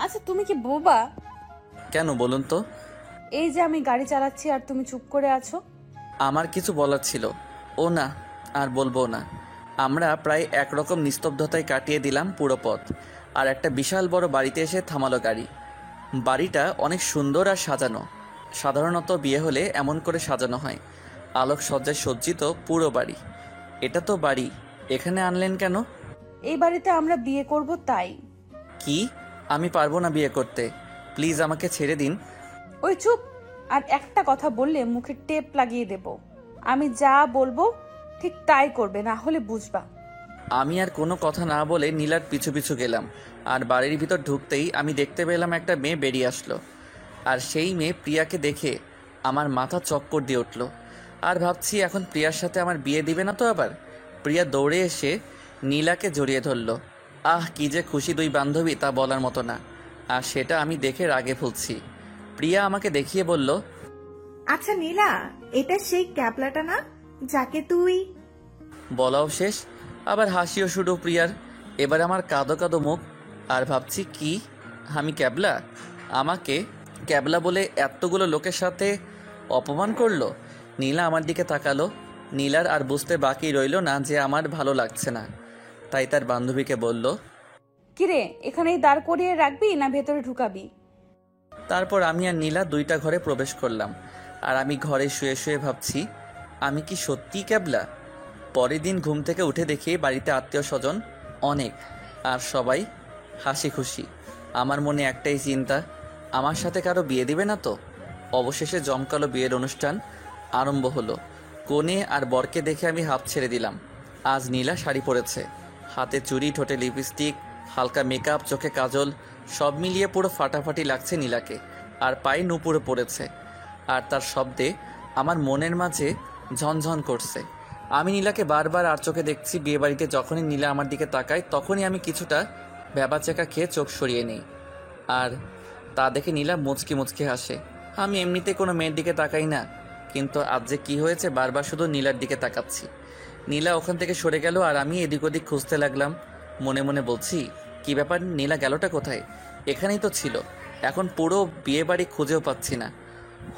আচ্ছা তুমি কি বোবা? কেন বলুন তো? এই যে আমি গাড়ি চালাচ্ছি আর তুমি চুপ করে আছো। আমার কিছু বলার ছিল। ও না, আর বলবো না। আমরা প্রায় একরকম নিস্তব্ধতায় কাটিয়ে দিলাম পুরো পথ, আর একটা বিশাল বড় বাড়িতে এসে থামালো গাড়ি। বাড়িটা অনেক সুন্দর আর সাজানো। সাধারণত বিয়ে হলে এমন করে সাজানো হয়, আলোকসজ্জায় সজ্জিত পুরো বাড়ি। এটা তো বাড়ি, এখানে আনলেন কেন? এই বাড়িতে আমরা বিয়ে করব তাই। কি? আমি পারবো না বিয়ে করতে, প্লিজ আমাকে ছেড়ে দিন। ওই চুপ, আর একটা কথা বললে মুখে টেপ লাগিয়ে দেব। আমি যা বলবো ঠিক তাই করবে, না হলে বুঝবা। আমি আর কোনো কথা না বলে নীলার পিছু পিছু গেলাম, আর বাড়ির ভিতর ঢুকতেই আমি দেখতে পেলাম একটা মেয়ে বেরিয়ে আসলো। আর সেই মেয়ে প্রিয়াকে দেখে আমার মাথা চক্কর দিয়ে উঠল। আর ভাবছি এখন প্রিয়ার সাথে আমার বিয়ে দিবে না তো আবার। প্রিয়া দৌড়ে এসে নীলাকে জড়িয়ে ধরল। কি যে খুশি দুই বান্ধবী তা বলার মতো না। আর সেটা আমি দেখে রাগে ফুলছি। প্রিয়া আমাকে দেখিয়ে বলল, আচ্ছা নীলা, এটা সেই ক্যাবলাটা না যাকে তুই... বলাও শেষ, আবার হাসিও শুরু প্রিয়ার। এবার আমার কাঁদো কাঁদো মুখ, আর ভাবছি কি আমি ক্যাবলা? আমাকে ক্যাবলা বলে এতগুলো লোকের সাথে অপমান করলো। নীলা আমার দিকে তাকালো। নীলার আর বুঝতে বাকি রইল না যে আমার ভালো লাগছে না, তাই তার বান্ধবীকে বলল, কিরে, এখানেই দাঁড় করিয়ে রাখবি না ভেতরে ঢুকাবি? তারপর আমি আর নীলা দুইটা ঘরে প্রবেশ করলাম। আর আমি ঘরে শুয়ে শুয়ে ভাবছি, আমি কি সত্যি ক্যাবলা? পরের দিন ঘুম থেকে উঠে দেখি বাড়িতে আত্মীয় স্বজন অনেক, আর সবাই হাসি খুশি। আমার মনে একটাই চিন্তা, আমার সাথে কারো বিয়ে দিবে না তো? অবশেষে জমকালো বিয়ের অনুষ্ঠান আরম্ভ হলো। কনে আর বরকে দেখে আমি হাঁপ ছেড়ে দিলাম। আজ নীলা শাড়ি পরেছে, হাতে চুড়ি, ঠোঁটে লিপস্টিক, হালকা মেকআপ, চোখে কাজল, সব মিলিয়ে পুরো ফাটাফাটি লাগছে নীলাকে। আর পায়ে নুপুরে পড়েছে, আর তার শব্দে আমার মনের মাঝে ঝনঝন করছে। আমি নীলাকে বারবার আর চোখে দেখছি। বিয়ে বাড়িতে যখনই নীলা আমার দিকে তাকায় তখনই আমি কিছুটা ভ্যাবাচেকা খেয়ে চোখ সরিয়ে নিই, আর তা দেখে নীলা মুচকি মুচকি হাসে। আমি এমনিতে কোনো মেয়ের দিকে তাকাই না, কিন্তু আজ যে কী হয়েছে বারবার শুধু নীলার দিকে তাকাচ্ছি। নীলা ওখান থেকে সরে গেল, আর আমি এদিক ওদিক খুঁজতে লাগলাম। মনে মনে বলছি, কি ব্যাপার, নীলা গেলটা কোথায়? এখানেই তো ছিল। এখন পুরো বিয়ে বাড়ি খুঁজেও পাচ্ছি না।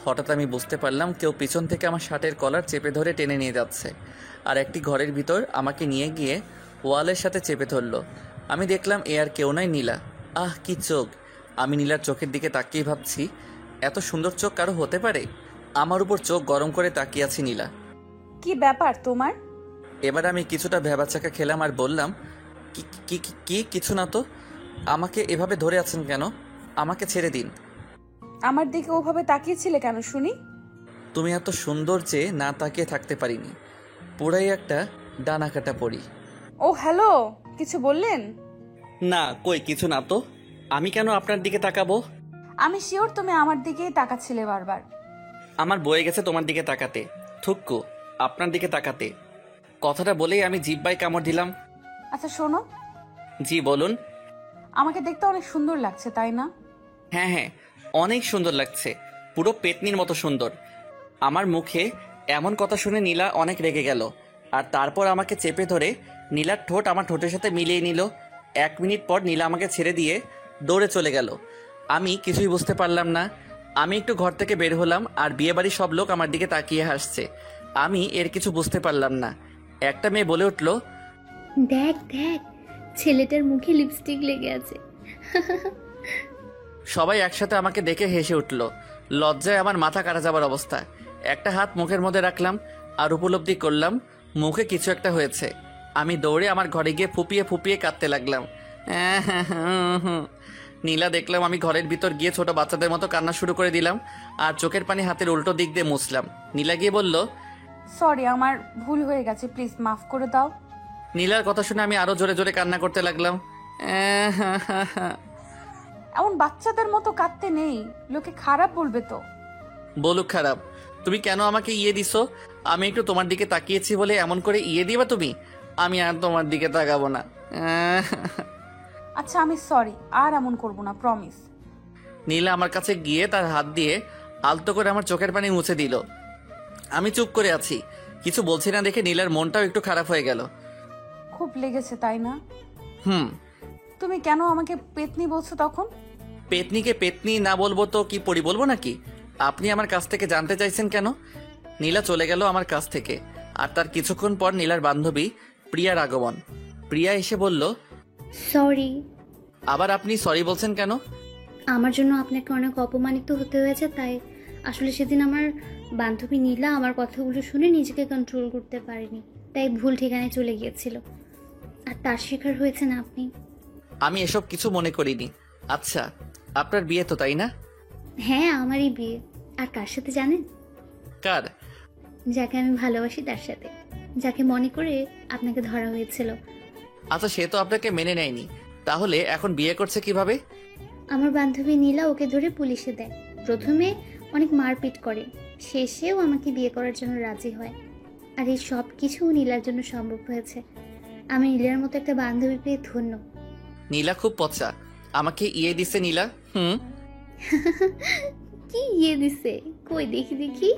হঠাৎ আমি বুঝতে পারলাম কেউ পিছন থেকে আমার শার্টের কলার চেপে ধরে টেনে নিয়ে যাচ্ছে, আর একটি ঘরের ভিতর আমাকে নিয়ে গিয়ে ওয়ালের সাথে চেপে ধরলো। আমি দেখলাম এ আর কেউ নয়, নীলা। কি চোখ! আমি নীলার চোখের দিকে তাকিয়ে ভাবছি, এত সুন্দর চোখ কারো হতে পারে? আমার উপর চোখ গরম করে তাকিয়ে আছি নীলা। কি ব্যাপার তোমার? এবার আমি কিছুটা ভ্যাবাচাকা খেলাম আর বললাম, কি কিছু না তো। আমাকে এভাবে ধরে আছেন কেন? আমাকে ছেড়ে দিন। আমার দিকে ওভাবে তাকিয়েছিলে কেন শুনি? তুমি এত সুন্দর যে না তাকিয়ে থাকতে পারিনি। পুরাই একটা ডানা কাটা পড়ি। ও হ্যালো, কিছু বললেন? না, কই কিছু না তো। আমি কেন আপনার দিকে তাকাবো? আমি শিওর তুমি আমার দিকেই তাকাচ্ছিলে বারবার। আমার বয়ে গেছে তোমার দিকে তাকাতে, থুক্কু আপনার দিকে তাকাতে। কথাটা বলেই আমি জিহ্বায় কামড় দিলাম। আচ্ছা শোনো, জি বলুন। আমাকে দেখতে অনেক সুন্দর লাগছে তাই না? হ্যাঁ হ্যাঁ, অনেক সুন্দর লাগছে, পুরো পেতনির মতো সুন্দর। আমার মুখে এমন কথা শুনে নীলা অনেক রেগে গেল, আর তারপর আমাকে চেপে ধরে নীলার ঠোঁট আমার ঠোঁটের সাথে মিলিয়ে নিল। 1 মিনিট পর নীলা আমাকে ছেড়ে দিয়ে দৌড়ে চলে গেল। আমি কিছুই বুঝতে পারলাম না। আমি একটু ঘর থেকে বের হলাম, আর বিয়েবাড়ির সব লোক আমার দিকে তাকিয়ে হাসছে। আমি এর কিছু বুঝতে পারলাম না। একটা মেয়ে বলে উঠল, দেখ দেখ, ছেলেটার মুখে লিপস্টিক লেগে আছে। সবাই একসাথে আমাকে দেখে হেসে উঠল। লজ্জায় আমার মাথা কাটা যাবার অবস্থা। একটা হাত মুখের মধ্যে রাখলাম আর উপলব্ধি করলাম মুখে কিছু একটা হয়েছে। আমি দৌড়ে আমার ঘরে গিয়ে ফুপিয়ে ফুপিয়ে কাঁদতে লাগলাম। নীলা দেখলাম আমি ঘরের ভিতর গিয়ে ছোট বাচ্চাদের মতো কান্না শুরু করে দিলাম, আর চোখের পানি হাতের উল্টো দিক দিয়ে মুছলাম। নীলা গিয়ে বলল, সরি, আমার ভুল হয়ে গেছে, প্লিজ মাফ করে দাও। নীলার কথা শুনে আমি আরো জোরে জোরে কান্না করতে লাগলাম। এমন বাচ্চাদের মতো কাঁদতে নেই, লোকে খারাপ বলবে তো। বলুক খারাপ, তুমি কেন আমাকে ইয়ে দিছো? আমি একটু তোমার দিকে তাকিয়েছি বলে এমন করে ইয়ে দিবা তুমি? আমি আর তোমার দিকে তাকাবো না। আচ্ছা আমি সরি, আর এমন করব না, প্রমিস। নীলা আমার কাছে গিয়ে তার হাত দিয়ে আলতো করে আমার চোখের পানি মুছে দিল। আমি চুপ করে আছি, কিছু বলছি না দেখে নীলার মনটাও একটু খারাপ হয়ে গেল। খুব লেগেছে তাই না? হুম। তুমি কেন আমাকে পেতনি বলছো তখন? পেতনিকে পেতনি না বলবো তো কি পরি বলবো নাকি? আপনি আমার কাছ থেকে জানতে চাইছেন কেন? নীলা চলে গেল আমার কাছ থেকে, আর তার কিছুক্ষণ পর নীলার বান্ধবী প্রিয়ার আগমন। প্রিয়া এসে বলল, সরি। আবার আপনি সরি বলছেন কেন? আমার জন্য আপনাকে অনেক অপমানিত হতে হয়েছে, তাই আসলে সেদিন আমার বান্ধবী নীলা আমার কথাগুলো শুনে নিজেকে কন্ট্রোল করতে পারেনি, তাই ভুল ঠিকানায় চলে গিয়েছিল, আর তার শিকার হয়েছেন আপনি। আমি এসব কিছু মনে করিনি। আচ্ছা, আপনার বিয়ে তো তাই না? হ্যাঁ, আমারই বিয়ে। আর কার সাথে জানেন? কার? যাকে আমি ভালোবাসি তার সাথে, যাকে মনে করে আপনাকে ধরা হয়েছিল। আচ্ছা, সে তো আপনাকে মেনে নেয়নি, তাহলে এখন বিয়ে করছে কিভাবে? আমার বান্ধবী নীলা ওকে ধরে পুলিশে দেয়। প্রথমে অনেক মারপিট করে, শেষেও আমাকে বিয়ে করার জন্য রাজি হয়। আর এই সব কিছু নীলার জন্য সম্ভব হয়েছে। আমি নীলার মতো একটা বান্ধবী পেয়ে ধন্য। নীলা খুব পচা, আমাকে ইয়ে দিছে নীলা। কি ইয়ে দিছে? কই দেখি দেখি।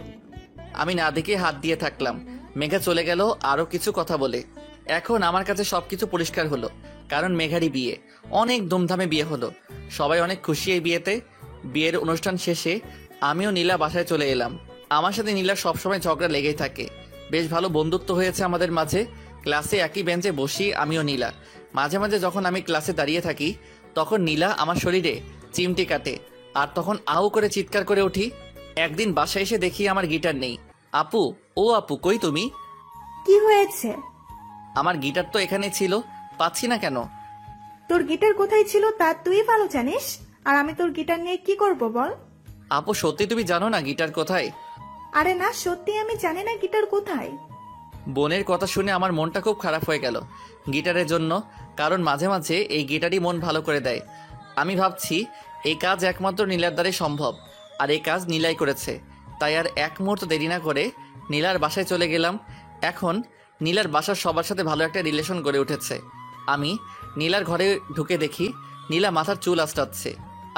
আমি না দেখে হাত দিয়ে থাকলাম। মেঘা চলে গেল আরো কিছু কথা বলে। এখন আমার কাছে সবকিছু পরিষ্কার হলো, কারণ মেঘারই বিয়ে, অনেক ধুমধামে বিয়ে হলো। সবাই অনেক খুশি এই বিয়েতে। বিয়ের অনুষ্ঠান শেষে আমিও নীলা বাসায় চলে এলাম। আমার সাথে নীলার সবসময় ঝগড়া লেগেই থাকে। বেশ ভালো বন্ধুত্ব হয়েছে আমাদের মাঝে। ক্লাসে একই বেঞ্চে বসি আমিও নীলা। মাঝে মাঝে যখন আমি ক্লাসে দাঁড়িয়ে থাকি, তখন নীলা আমার শরীরে চিমটি কাটে, আর তখন আউ করে চিৎকার করে উঠি। একদিন বাসায় এসে দেখি আমার গিটার নেই। আপু, ও আপু, কই তুমি? কি হয়েছে? আমার গিটার তো এখানে ছিল, পাচ্ছি না কেন? তোর গিটার কোথায় ছিল তা তুই ভালো জানিস, আর আমি তোর গিটার নিয়ে কি করব বল? আপু, সত্যি তুমি জানো না গিটার কোথায়? আরে না, সত্যি আমি জানি না গিটার কোথায়। বোনের কথা শুনে আমার মনটা খুব খারাপ হয়ে গেল গিটারের জন্য, কারণ মাঝে মাঝে এই গিটারই মন ভালো করে দেয়। আমি ভাবছি এই কাজ একমাত্র নীলার দ্বারাই সম্ভব, আর এই কাজ নীলাই করেছে। তাই আর এক মুহূর্ত দেরি না করে নীলার বাসায় চলে গেলাম। এখন নীলার বাসার সবার সাথে ভালো একটা রিলেশন গড়ে উঠেছে। আমি নীলার ঘরে ঢুকে দেখি নীলা মাথার চুল আঁচড়াচ্ছে,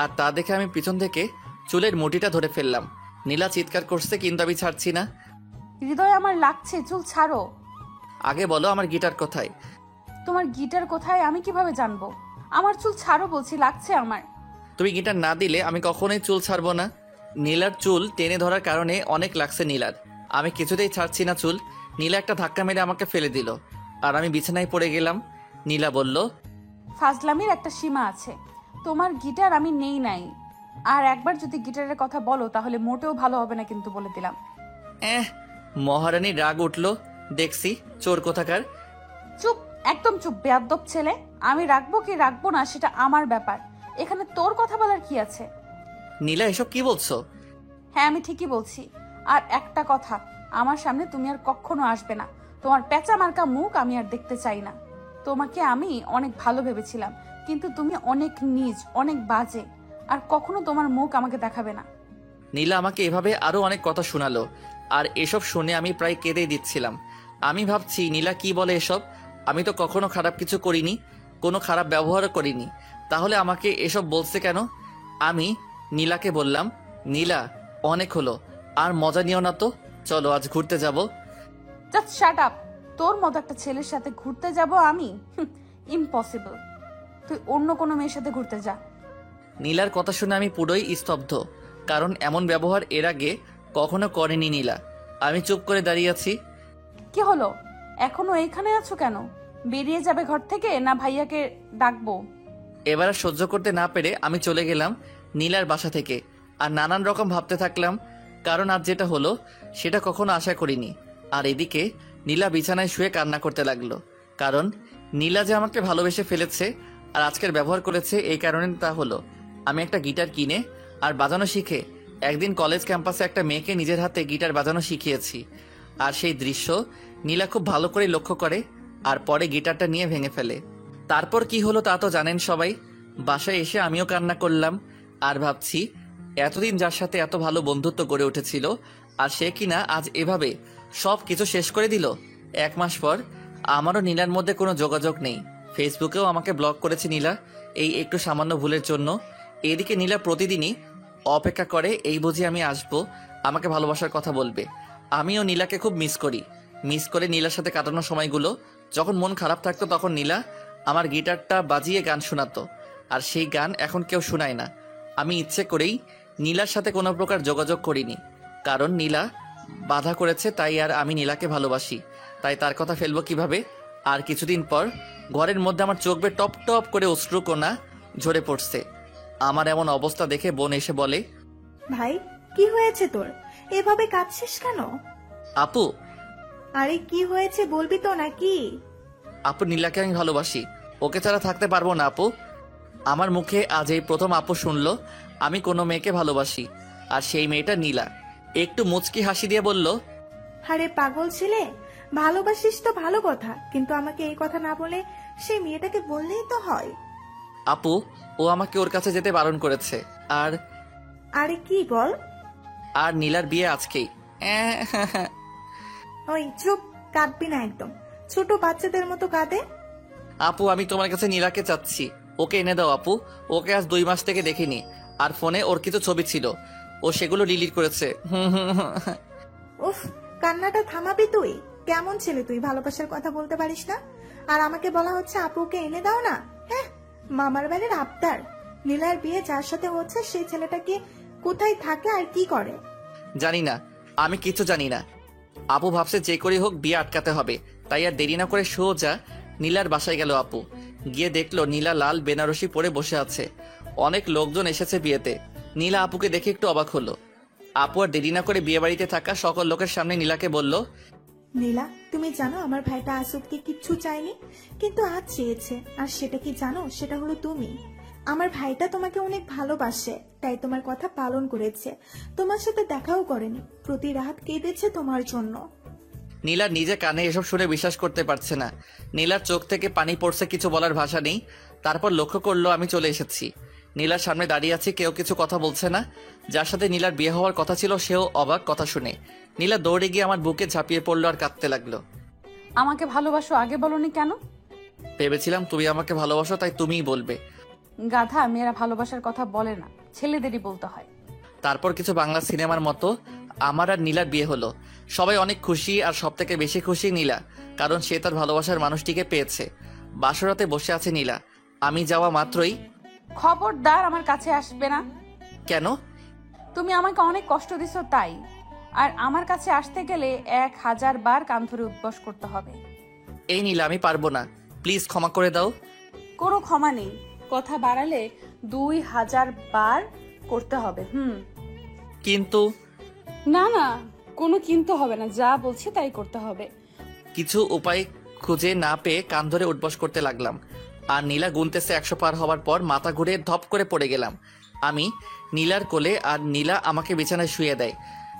আর তা দেখে আমি পিছন থেকে চুলের মুঠিটা ধরে ফেললাম। নীলা চিৎকার করছে, কিন্তু আমি ছাড়ছি না। হৃদয় আমার লাগছে, চুল ছাড়ো। আগে বলো আমার গিটার কোথায়? তোমার গিটার কোথায় আমি কিভাবে জানবো? আমার চুল ছাড়ো বলছি, লাগছে আমার। তুমি গিটার না দিলে আমি কখনোই চুল ছাড়বো না। নীলার চুল টেনে ধরার কারণে অনেক লাগছে নীলার। আমি কিছুতেই ছাড়ছি না চুল। নীলা একটা ধাক্কা মেরে আমাকে ফেলে দিল, আর আমি বিছানায় পড়ে গেলাম। নীলা বলল, ফাজলামির একটা সীমা আছে। তোমার গিটার আমি নেই নাই, আর একবার যদি গিটারের কথা বলো তাহলে মোটেও ভালো হবে না, কিন্তু বলে দিলাম। মহারানীর রাগ উঠল দেখছি, চোর কোথাকার। চুপ, একদম চুপ, বেয়াদ্দপ ছেলে। আমি রাখবো কি রাখবো না সেটা আমার ব্যাপার, এখানে তোর কথা বলার কি আছে? নীলা, এসব কি বলছো? হ্যাঁ, আমি ঠিকই বলছি। আর একটা কথা, আমার সামনে তুমি আর কখনো আসবে না। তোমার পেঁচা মার্কা মুখ আমি আর দেখতে চাই না। তোমাকে আমি অনেক ভালো ভেবেছিলাম, কিন্তু তুমি অনেক নীচ, অনেক বাজে। আর কখনো তোমার মুখ আমাকে দেখাবে না। নীলা আমাকে এভাবে আরো অনেক কথা শোনালো, আর এসব শুনে আমি প্রায় কেঁদেই দিচ্ছিলাম। আমি ভাবছি নীলা কি বলে এসব, আমি তো কখনো খারাপ কিছু করিনি, কোনো খারাপ ব্যবহারও করিনি, তাহলে আমাকে এসব বলছে কেন? আমি নীলাকে বললাম, নীলা অনেক হলো, আর মজা নিও না তো, চলো আজ ঘুরতে যাব। Just shut up. তোর মতো একটা ছেলের সাথে ঘুরতে যাব আমি? ইম্পসিবল। তুই অন্য কোনো মেয়ের সাথে ঘুরতে যা। নীলার কথা শুনে আমি পুরোই স্তব্ধ, কারণ এমন ব্যবহার এর আগে কখনো করেনি নীলা। আমি চুপ করে দাঁড়িয়ে আছি। কি হলো, এখনো এইখানে আছো কেন? বেরিয়ে যাবে ঘর থেকে, না ভাইয়াকে ডাকবো? এবার আর সহ্য করতে না পেরে আমি চলে গেলাম নীলার বাসা থেকে, আর নানান রকম ভাবতে থাকলাম, কারণ আজ যেটা হলো সেটা কখনো আশা করিনি। আর এদিকে নীলা বিছানায় শুয়ে কান্না করতে লাগলো, কারণ নীলা যে আমাকে ভালোবেসে ফেলেছে আর আজকের ব্যবহার করেছে, এই কারণে তা হলো আমি একটা গিটার কিনে আর বাজানো শিখে একদিন কলেজ ক্যাম্পাসে একটা মেয়েকে নিজের হাতে গিটার বাজানো শিখিয়েছি। আর সেই দৃশ্য নীলা খুব ভালো করে লক্ষ্য করে আর পরে গিটারটা নিয়ে ভেঙে ফেলে। তারপর কি হলো তা তো জানেন সবাই। বাসায় এসে আমিও কান্না করলাম, আর ভাবছি এতদিন যার সাথে এত ভালো বন্ধুত্ব গড়ে উঠেছিল, আর সে কিনা আজ এভাবে সব কিছু শেষ করে দিল। 1 মাস পর আমারও নীলার মধ্যে কোনো যোগাযোগ নেই। ফেসবুকেও আমাকে ব্লক করেছে নীলা, এই একটু সামান্য ভুলের জন্য। এদিকে নীলা প্রতিদিনই অপেক্ষা করে, এই বুঝি আমি আসবো, আমাকে ভালোবাসার কথা বলবে। আমিও নীলাকে খুব মিস করে নীলার সাথে কাটানো সময়গুলো। যখন মন খারাপ থাকতো তখন নীলা আমার গিটারটা বাজিয়ে গান শোনাতো, আর সেই গান এখন কেউ শোনায় না। আমি ইচ্ছে করেই নীলার সাথে কোনো প্রকার যোগাযোগ করিনি, কারণ নীলা বাধা করেছে, তাই আর আমি নীলাকে ভালোবাসি, তাই তার কথা ফেলবো কিভাবে। আর কিছুদিন পর ঘরের মধ্যে আমার চোখ বেয়ে টপ টপ করে অশ্রুকণা ঝরে পড়ছে। আমার এমন অবস্থা দেখে বোন এসে বলে, ভাই কি হয়েছে তোর, এভাবে কাঁদছিস কেন? আপু আরে কি হয়েছে বলবি তো নাকি? আপু নীলাকে আমি ভালোবাসি, ওকে ছাড়া থাকতে পারবো না আপু। আমার মুখে আজ এই প্রথম আপু শুনলো আমি কোনো মেয়েকে ভালোবাসি, আর সেই মেয়েটা নীলা। একটু মুচকি হাসি দিয়ে বলল, আরে পাগল ছেলে, ভালোবাসিস তো ভালো কথা, কিন্তু আমাকে এই কথা না বলে সেই মেয়েটাকে বললেই তো হয়। আপু ও আমাকে ওর কাছে যেতে বারণ করেছে, আর আরে কি বল? আর নীলার বিয়ে আজকেই। ওই চুপ, কাঁদবি না একদম, ছোট বাচ্চাদের মতো কাঁদে। আপু আমি তোমার কাছে নীলাকে চাচ্ছি, ওকে এনে দাও আপু। ওকে আজ 2 মাস থেকে দেখিনি, আর ফোনে ওর কিছু ছবি ছিল, ও সেগুলো ডিলিট করেছে। উফ, কান্নাটা থামাবি তুই? কেমন ছেলে তুই, ভালোবাসার কথা বলতে পারিস না, আর আমাকে বলা হচ্ছে আপুকে এনে দাও না? হ্যাঁ, মামার বাড়ির আবদার। নীলার বিয়ে যার সাথে হচ্ছে সেই ছেলেটাকে কোথায় থাকে আর কি করে? জানি না, আমি কিছু জানি না। আপু ভাবছে যে করে হোক বিয়ে আটকাতে হবে, তাই আর দেরি না করে সোজা নীলার বাসায় গেল আপু। গিয়ে দেখলো নীলা লাল বেনারসি পরে বসে আছে, অনেক লোকজন এসেছে বিয়েতে। নীলা আপুকে দেখে একটু অবাক হলো। আপু আর দেরি না করে বিয়ে বাড়িতে থাকা সকল লোকের সামনে নীলাকে বলল, নীলা, তুমি জানো আমার ভাইটা আজ অব্দি কিচ্ছু চায়নি, কিন্তু আজ চেয়েছে। আর সেটা কি জানো? সেটা হলো তুমি। আমার ভাইটা তোমাকে অনেক ভালোবাসে, তাই তোমার কথা পালন করেছে, তোমার সাথে দেখাও করেনি, প্রতি রাত কেঁদেছে তোমার জন্য। নীলা নিজে কানে এসব শুনে বিশ্বাস করতে পারছে না। নীলার চোখ থেকে পানি পড়ছে, কিছু বলার ভাষা নেই। তারপর লক্ষ্য করলো আমি চলে এসেছি। নীলার সামনে দাঁড়িয়ে আছি, কেউ কিছু কথা বলছে না। যার সাথে নীলার বিয়ে হওয়ার কথা ছিল সেও অবাক কথা শুনে। নীলা দৌড়ে গিয়ে আমার বুকে ঝাঁপিয়ে পড়লো আর কাঁদতে লাগলো। আমাকে ভালোবাসো আগে বলনি কেন? ভেবেছিলাম তুমি আমাকে ভালোবাসো, তাই তুমিই বলবে। গাধা, মেয়েরা ভালোবাসার কথা বলে না, ছেলেদেরই বলতে হয়। তারপর কিছু বাংলা সিনেমার মতো আমার আর নীলার বিয়ে হলো। সবাই অনেক খুশি, আর সব থেকে বেশি খুশি নীলা, কারণ সে তার ভালোবাসার মানুষটিকে পেয়েছে। বাসরাতে বসে আছে নীলা। আমি যাওয়া মাত্রই, খবরদার আমার কাছে আসবে না। কেন? তুমি আমাকে অনেক কষ্ট দিছো তাই। আর আমার কাছে আসতে গেলে 1000 বার কান ধরে উদ্বাস করতে হবে। এই নীলা আমি পারবো না, প্লিজ ক্ষমা করে দাও। কোনো ক্ষমা নেই, কথা বাড়ালে 2000 বার করতে হবে। কিন্তু না না, কোনো কিন্তু হবে না, যা বলছি তাই করতে হবে। কিছু উপায় খুঁজে না পেয়ে কান ধরে উঠবস করতে লাগলাম। আর নীলা গুনতেছে 100 পার হওয়ার পর মাথা ঘুরে ধপ করে পড়ে গেলাম আমি নীলার কোলে, আর নীলা আমাকে বিছানায় শুয়ে দেয়।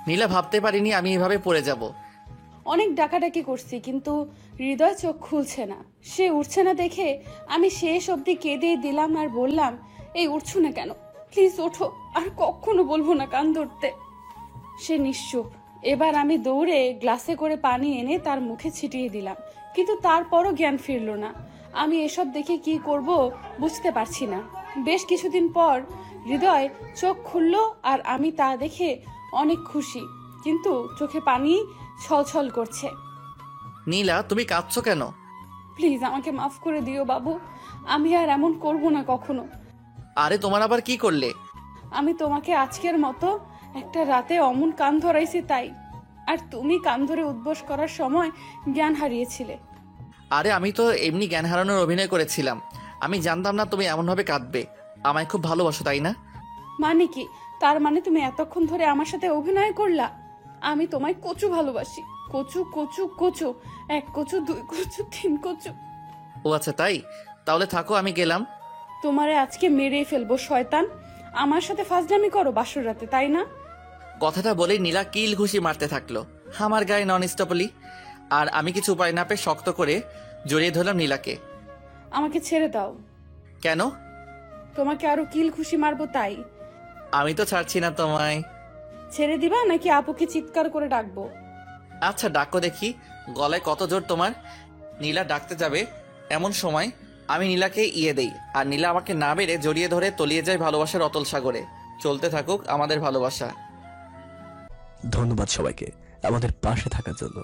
নীলা ভাবতে পারিনি আমি এভাবে পড়ে যাব। অনেক ডাকাডাকি করছি, কিন্তু হৃদয় চোখ খুলছে না। সে উঠছে না দেখে আমি শেষ অবধি কেঁদে দিলাম আর বললাম, এই উঠছো না কেন? প্লিজ ওঠো, আর কখনো বলবো না কান ধরতে। সে নিশ্চুপ। এবার আমি দৌড়ে গ্লাসে করে পানি এনে তার মুখে ছিটিয়ে দিলাম, কিন্তু তারপরও জ্ঞান ফিরল না। আমি এসব দেখে কি করব বুঝতে পারছি না। বেশ কিছুদিন পর হৃদয় চোখ খুলল, আর আমি তা দেখে অনেক খুশি, কিন্তু চোখে পানি ছলছল করছে। নীলা, তুমি কাঁদছো কেন? প্লিজ আমাকে মাফ করে দিও বাবু, আমি আর এমন করব না কখনো। আরে তোমার আবার কি করলে? আমি তোমাকে আজকের মতো একটা রাতে অমন কান ধরাইছি তাই, আর তুমি কান ধরে উদ্বোস করার সময় জ্ঞান হারিয়েছিলে। আরে আমি তো এমনি জ্ঞান হারানোর অভিনয় করেছিলাম। আমি জানতাম না তুমি এমনভাবে কাঁদবে। আমায় খুব ভালোবাসো তাই না? মানে কি? তার মানে তুমি এতক্ষণ ধরে আমার সাথে অভিনয় করলা? আমি তোমায় কচু ভালোবাসি, কচু কচু কচু, 1 কচু 2 কচু 3 কচু। ও আচ্ছা তাই, তাহলে থাকো, আমি গেলাম। তোমারে আজকে মেরেই ফেলবো শয়তান। আমার সাথে ফাজলামি করো বাসর রাতে, তাই না? কথাটা বলেই নীলা কিল ঘুষি মারতে থাকলো আমার গায়ে নন স্টপলি। আর আমি কিছু উপায় না পেয়ে শক্ত করে জড়িয়ে ধরলাম নীলাকে। আমাকে ছেড়ে দাও। কেন? তোমাকে আরো কিল খুশি মারবো তাই। আমি তো ছাড়ছি না তোমায়। ছেড়ে দিবা নাকি আপুকে চিৎকার করে ডাকবো? আচ্ছা ডাকো দেখি, গলায় কত জোর তোমার। নীলা ডাকতে যাবে এমন সময় আমি নীলাকে ইয়ে দেই, আর নীলা আমাকে না বেড়ে জড়িয়ে ধরে তলিয়ে যায় ভালোবাসার অতল সাগরে। চলতে থাকুক আমাদের ভালোবাসা। ধন্যবাদ সবাইকে আমাদের পাশে থাকার জন্য।